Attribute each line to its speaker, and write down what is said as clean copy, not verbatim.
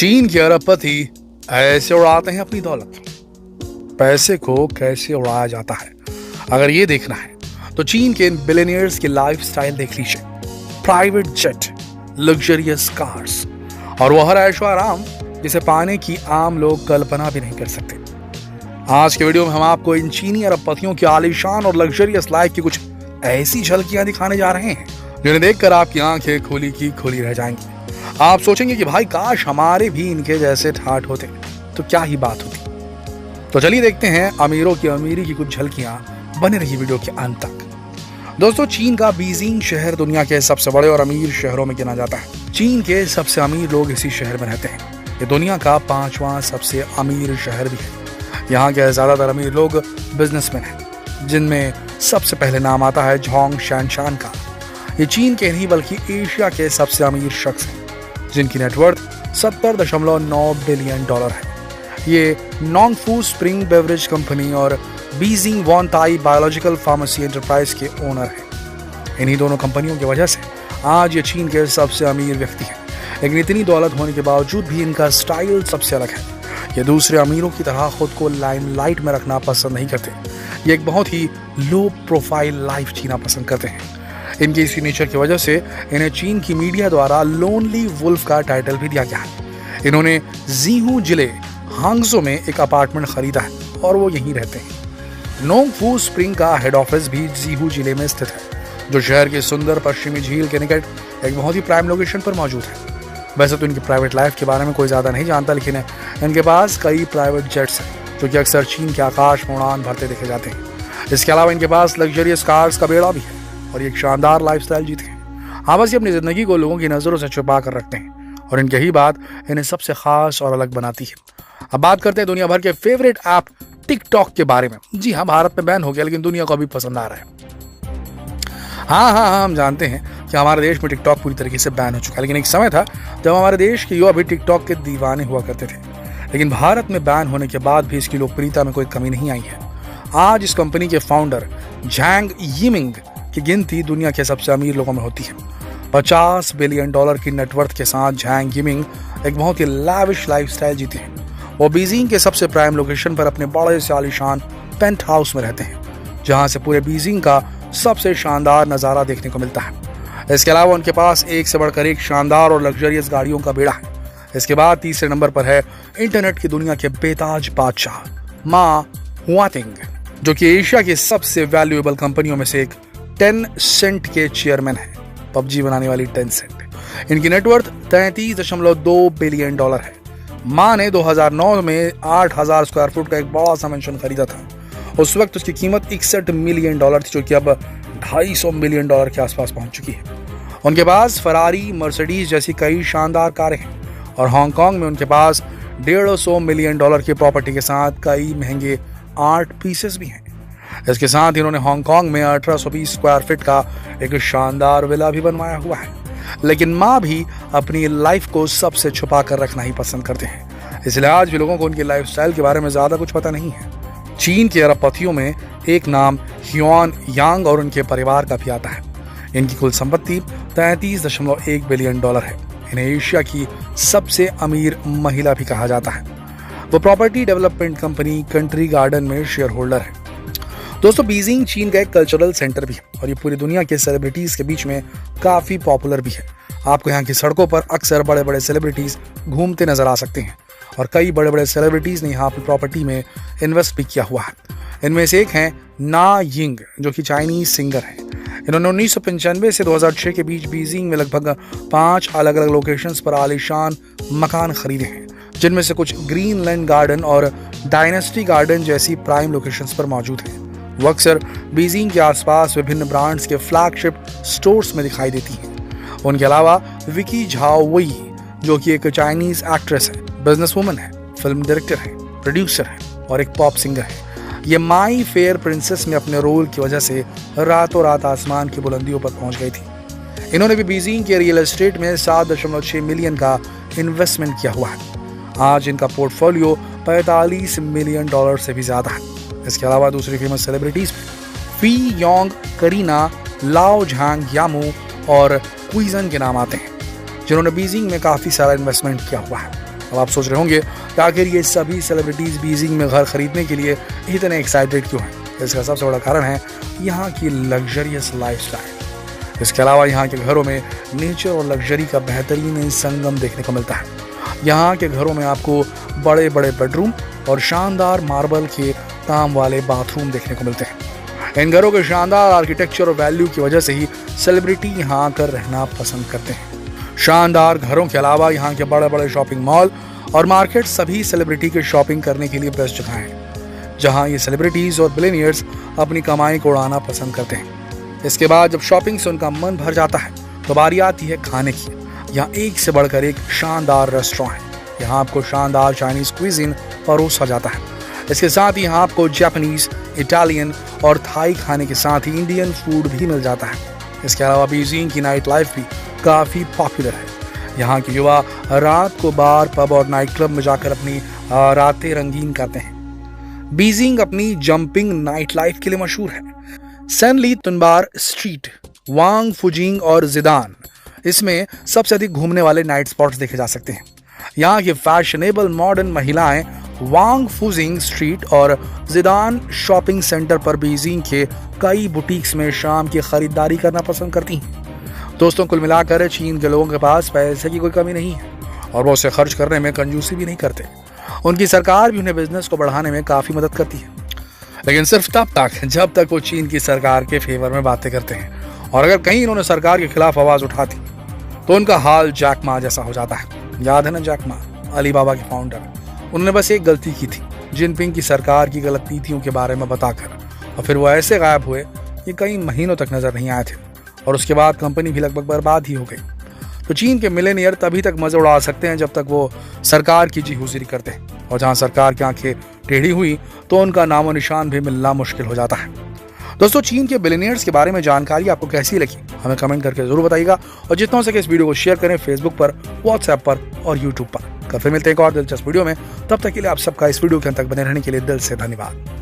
Speaker 1: चीन के अरबपति ऐसे उड़ाते हैं अपनी दौलत। पैसे को कैसे उड़ाया जाता है, अगर ये देखना है तो चीन के इन बिलियनियर्स की लाइफस्टाइल देख लीजिए। प्राइवेट जेट, लग्जरियस कार्स और वो हर ऐशो आराम जिसे पाने की आम लोग कल्पना भी नहीं कर सकते। आज के वीडियो में हम आपको इन चीनी अरबपतियों की आलीशान और लग्जरियस लाइफ की कुछ ऐसी झलकियां दिखाने जा रहे हैं जिन्हें देखकर आपकी आंखें खुली की खुली रह जाएंगी। आप सोचेंगे कि भाई काश हमारे भी इनके जैसे ठाठ होते तो क्या ही बात होती। तो चलिए देखते हैं अमीरों की अमीरी की कुछ झलकियां, बने रही वीडियो के अंत तक। दोस्तों, चीन का बीजिंग शहर दुनिया के सबसे बड़े और अमीर शहरों में गिना जाता है। चीन के सबसे अमीर लोग इसी शहर में रहते हैं। ये दुनिया का 5वां सबसे अमीर शहर भी है। यहाँ के ज्यादातर अमीर लोग बिजनेसमैन हैं, जिनमें सबसे पहले नाम आता है झोंग शैनशान का। ये चीन के नहीं बल्कि एशिया के सबसे अमीर शख्स हैं, जिनकी नेटवर्थ 70.9 बिलियन डॉलर है। ये नोंगफू स्प्रिंग बेवरेज कंपनी और बीजिंग वॉनताई बायोलॉजिकल फार्मेसी एंटरप्राइज के ओनर हैं। इन्हीं दोनों कंपनियों की वजह से आज ये चीन के सबसे अमीर व्यक्ति हैं। लेकिन इतनी दौलत होने के बावजूद भी इनका स्टाइल सबसे अलग है। ये दूसरे अमीरों की तरह खुद को लाइमलाइट में रखना पसंद नहीं करते। ये एक बहुत ही लो प्रोफाइल लाइफ जीना पसंद करते हैं। इनके इसी नेचर की वजह से इन्हें चीन की मीडिया द्वारा लोनली वुल्फ का टाइटल भी दिया गया है। इन्होंने जीहू जिले हांगजो में एक अपार्टमेंट खरीदा है और वो यहीं रहते हैं। नोंगफू स्प्रिंग का हेड ऑफिस भी जीहू जिले में स्थित है, जो शहर के सुंदर पश्चिमी झील के निकट एक बहुत ही प्राइम लोकेशन पर मौजूद है। वैसे तो इनकी प्राइवेट लाइफ के बारे में कोई ज्यादा नहीं जानता, लेकिन इनके पास कई प्राइवेट जेट्स हैं जो कि अक्सर चीन के आकाश में उड़ान भरते देखे जाते हैं। इसके अलावा इनके पास लग्जरियस कार्स का बेड़ा भी है और एक शानदार लाइफस्टाइल जीते हैं। हाँ, बस ये अपनी जिंदगी को लोगों की नजरों से छुपा कर रखते हैं और इनकी यही बात इन्हें सबसे खास और अलग बनाती है। अब बात करते हैं दुनिया भर के फेवरेट ऐप टिकटॉक के बारे में। जी हाँ, भारत में बैन हो गया, लेकिन दुनिया को अभी पसंद आ रहा है। हाँ, हम जानते हैं कि हमारे देश में टिकटॉक पूरी तरीके से बैन हो चुका है, लेकिन एक समय था जब हमारे देश के युवा भी टिकटॉक के दीवाने हुआ करते थे। लेकिन भारत में बैन होने के बाद भी इसकी लोकप्रियता में कोई कमी नहीं आई है। आज इस कंपनी के फाउंडर झांग यिमिंग की गिनती दुनिया के सबसे अमीर लोगों में होती है। 50 बिलियन डॉलर की नेटवर्थ के साथ झांग यिमिंग एक बहुत ही लाविश लाइफस्टाइल जीते हैं। वो बीजिंग के सबसे प्राइम लोकेशन पर अपने बड़े से आलीशान पेंट हाउस में रहते हैं, जहां से पूरे बीजिंग का सबसे शानदार नजारा देखने को मिलता है। इसके अलावा उनके पास एक से बढ़कर एक शानदार और लग्जरियस गाड़ियों का बेड़ा है। इसके बाद तीसरे नंबर पर है इंटरनेट की दुनिया के बेताज बादशाह मा हुआतिंग, जो कि एशिया की सबसे वैल्यूएबल कंपनियों में से एक टेंसेंट के चेयरमैन है। पबजी बनाने वाली टेंसेंट। इनकी नेटवर्थ 33.2 बिलियन डॉलर है। मां ने 2009 में 8,000 स्क्वायर फुट का एक बड़ा सा मेंशन खरीदा था। उस वक्त उसकी कीमत 61 मिलियन डॉलर थी, जो कि अब 250 मिलियन डॉलर के आसपास पहुंच चुकी है। उनके पास फरारी, मर्सिडीज जैसी कई शानदार कारें हैं और हांगकांग में उनके पास 150 मिलियन डॉलर की प्रॉपर्टी के साथ कई महंगे आर्ट पीसेस भी हैं। इसके साथ इन्होंने हांगकांग में 1820 स्क्वायर फीट का एक शानदार विला भी बनवाया हुआ है। लेकिन माँ भी अपनी लाइफ को सबसे छुपा कर रखना ही पसंद करते हैं, इसलिए आज भी लोगों को उनकी लाइफस्टाइल के बारे में ज्यादा कुछ पता नहीं है। चीन के अरबपतियों में एक नाम ह्यूआन यांग और उनके परिवार का भी आता है। इनकी कुल संपत्ति 33.1 बिलियन डॉलर है। इन्हें एशिया की सबसे अमीर महिला भी कहा जाता है। वो property development company country garden में शेयर होल्डर है। दोस्तों, बीजिंग चीन का एक कल्चरल सेंटर भी है और ये पूरी दुनिया के सेलिब्रिटीज के बीच में काफी पॉपुलर भी है। आपको यहाँ की सड़कों पर अक्सर बड़े बड़े सेलिब्रिटीज घूमते नजर आ सकते हैं और कई बड़े बड़े सेलिब्रिटीज ने यहाँ पर प्रॉपर्टी में इन्वेस्ट भी किया हुआ है। इनमें से एक हैं ना यिंग, जो कि चाइनीज सिंगर हैं। इन्होंने 1995 से 2006 के बीच बीजिंग में लगभग 5 अलग अलग लोकेशंस पर आलीशान मकान खरीदे हैं, जिनमें से कुछ ग्रीनलैंड गार्डन और डायनेस्टी गार्डन जैसी प्राइम लोकेशंस पर मौजूद हैं। वो अक्सर बीजिंग के आसपास विभिन्न ब्रांड्स के फ्लैगशिप स्टोर्स में दिखाई देती हैं। उनके अलावा विकी झाओ वुई, जो कि एक चाइनीज एक्ट्रेस है, बिजनेस वुमन है, फिल्म डायरेक्टर है, प्रोड्यूसर है और एक पॉप सिंगर है। ये माई फेयर प्रिंसेस में अपने रोल की वजह से रातों रात आसमान की बुलंदियों पर पहुंच गई थी। इन्होंने भी बीजिंग के रियल एस्टेट में 7.6 मिलियन का इन्वेस्टमेंट किया हुआ है। आज इनका पोर्टफोलियो 45 मिलियन डॉलर से भी ज्यादा है। इसके अलावा दूसरी फेमस सेलिब्रिटीज में फी योंग, करीना, लाओ झांग यामू और क्विजन के नाम आते हैं, जिन्होंने बीजिंग में काफी सारा इन्वेस्टमेंट किया हुआ है। अब आप सोच रहे होंगे कि आखिर ये सभी सेलिब्रिटीज बीजिंग में घर खरीदने के लिए इतने एक्साइटेड क्यों हैं? इसका सबसे बड़ा कारण है यहाँ की लग्जरियस लाइफस्टाइल। इसके अलावा यहाँ के घरों में नेचर और लग्जरी का बेहतरीन संगम देखने को मिलता है। यहाँ के घरों में आपको बड़े बड़े बेडरूम और शानदार मार्बल के काम वाले बाथरूम देखने को मिलते हैं। इन घरों के शानदार आर्किटेक्चर और वैल्यू की वजह से ही सेलिब्रिटी यहाँ आकर रहना पसंद करते हैं। शानदार घरों के अलावा यहाँ के बड़े बड़े शॉपिंग मॉल और मार्केट सभी सेलिब्रिटी के शॉपिंग करने के लिए बेस्ट जगह हैं, जहाँ ये सेलिब्रिटीज और बिलियनियर्स अपनी कमाई को उड़ाना पसंद करते हैं। इसके बाद जब शॉपिंग से उनका मन भर जाता है तो बारी आती है खाने की। यहाँ एक से बढ़कर एक शानदार रेस्टोरेंट है। यहाँ आपको शानदार चाइनीज क्विजीन परोसा जाता है। इसके साथ ही यहाँ आपको जापानीज, इटालियन और थाई खाने के साथ ही इंडियन फूड भी मिल जाता है। इसके अलावा बीजिंग की नाइट लाइफ भी काफ़ी पॉपुलर है। यहाँ के युवा रात को बार, पब और नाइट क्लब में जाकर अपनी रातें रंगीन करते हैं। बीजिंग अपनी जंपिंग नाइट लाइफ के लिए मशहूर है। सैनली तुनबार स्ट्रीट, वांग फुजिंग और जिदान, इसमें सबसे अधिक घूमने वाले नाइट स्पॉट्स देखे जा सकते हैं। यहाँ की फैशनेबल मॉडर्न महिलाएं वांग फुजिंग स्ट्रीट और जिदान शॉपिंग सेंटर पर बीजिंग के कई बुटीक्स में शाम की खरीदारी करना पसंद करती हैं। दोस्तों, कुल मिलाकर चीन के लोगों के पास पैसे की कोई कमी नहीं है और वो उसे खर्च करने में कंजूसी भी नहीं करते। उनकी सरकार भी उन्हें बिजनेस को बढ़ाने में काफी मदद करती है, लेकिन सिर्फ तब तक जब तक वो चीन की सरकार के फेवर में बातें करते हैं। और अगर कहीं इन्होंने सरकार के खिलाफ आवाज उठाती तो उनका हाल जैक मा जैसा हो जाता है। याद है ना जैक मा, अलीबाबा के फाउंडर? उन्होंने बस एक गलती की थी, जिनपिंग की सरकार की गलत नीतियों के बारे में बताकर, और फिर वो ऐसे गायब हुए कि कई महीनों तक नजर नहीं आए थे और उसके बाद कंपनी भी लगभग बर्बाद ही हो गई। तो चीन के मिलेनियर तभी तक मजे उड़ा सकते हैं जब तक वो सरकार की जी हुजूरी करते हैं, और जहां सरकार की आंखें टेढ़ी हुई तो उनका नामो निशान भी मिलना मुश्किल हो जाता है। दोस्तों, चीन के बिलियनियर्स के बारे में जानकारी आपको कैसी लगी हमें कमेंट करके जरूर बताइएगा, और जितना हो सके इस वीडियो को शेयर करें फेसबुक पर, व्हाट्सएप पर और यूट्यूब पर। कल फिर मिलते हैं एक और दिलचस्प वीडियो में। तब तक के लिए आप सबका इस वीडियो के अंत तक बने रहने के लिए दिल से धन्यवाद।